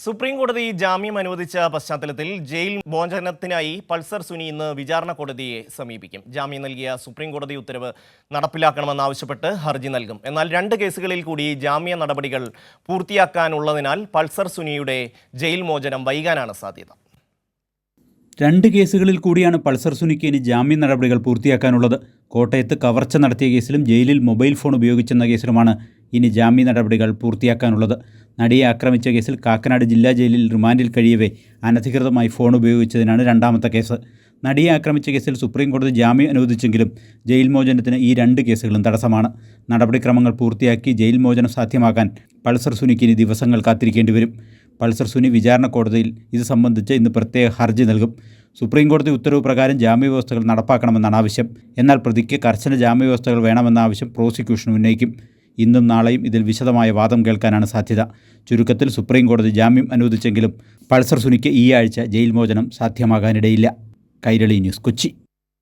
Supreme കോടതി ജാമ്യം അനുവദിച്ച പശ്ചാത്തലത്തിൽ ജയിൽ മോചനത്തിനായി പൾസർ സുനി ഇന്ന് വിചാരണ കോടതിയെ സമീപിക്കും. ജാമ്യം നൽകിയ സുപ്രീം കോടതി ഉത്തരവ് നടപ്പിലാക്കണമെന്നാവശ്യപ്പെട്ട് ഹർജി നൽകും. എന്നാൽ 2 കേസുകളിൽ കൂടി ജാമ്യ നടപടികൾ പൂർത്തിയാക്കാനുള്ളതിനാൽ പൾസർ സുനിയുടെ ജയിൽ മോചനം വൈകാനാണ് സാധ്യത. 2 കേസുകളിൽ കൂടിയാണ് പൾസർ സുനിക്ക് ഇനി ജാമ്യ നടപടികൾ പൂർത്തിയാക്കാനുള്ളത്. കോട്ടയത്ത് കവർച്ച നടത്തിയ കേസിലും ജയിലിൽ മൊബൈൽ ഫോൺ ഉപയോഗിച്ചെന്ന കേസിലുമാണ് ഇനി ജാമ്യ നടപടികൾ പൂർത്തിയാക്കാനുള്ളത്. നടിയെ ആക്രമിച്ച കേസിൽ കാക്കനാട് ജില്ലാ ജയിലിൽ റിമാൻഡിൽ കഴിയവേ അനധികൃതമായി ഫോൺ ഉപയോഗിച്ചതിനാണ് 2ാമത്തെ കേസ്. നടിയെ ആക്രമിച്ച കേസിൽ സുപ്രീം കോടതി ജാമ്യം അനുവദിച്ചെങ്കിലും ജയിൽ മോചനത്തിന് ഈ 2 കേസുകളും തടസ്സമാണ്. നടപടിക്രമങ്ങൾ പൂർത്തിയാക്കി ജയിൽ മോചനം സാധ്യമാക്കാൻ പൾസർ സുനിക്ക് ഇനി ദിവസങ്ങൾ കാത്തിരിക്കേണ്ടി വരും. പൾസർ സുനി വിചാരണ കോടതിയിൽ ഇത് സംബന്ധിച്ച് ഇന്ന് പ്രത്യേക ഹർജി നൽകും. സുപ്രീം കോടതി ഉത്തരവ് പ്രകാരം ജാമ്യവ്യവസ്ഥകൾ നടപ്പാക്കണമെന്നാണ് ആവശ്യം. എന്നാൽ പ്രതിക്ക് കർശന ജാമ്യവ്യവസ്ഥകൾ വേണമെന്ന ആവശ്യം പ്രോസിക്യൂഷൻ ഉന്നയിക്കും. ഇന്നും നാളെയും ഇതിൽ വിശദമായ വാദം കേൾക്കാനാണ് സാധ്യത. ചുരുക്കത്തിൽ സുപ്രീം കോടതി ജാമ്യം അനുവദിച്ചെങ്കിലും പൾസർ സുനിക്ക് ഈ ആഴ്ച ജയിൽ മോചനം സാധ്യമാകാനിടയില്ല. കൈരളി ന്യൂസ്, കൊച്ചി.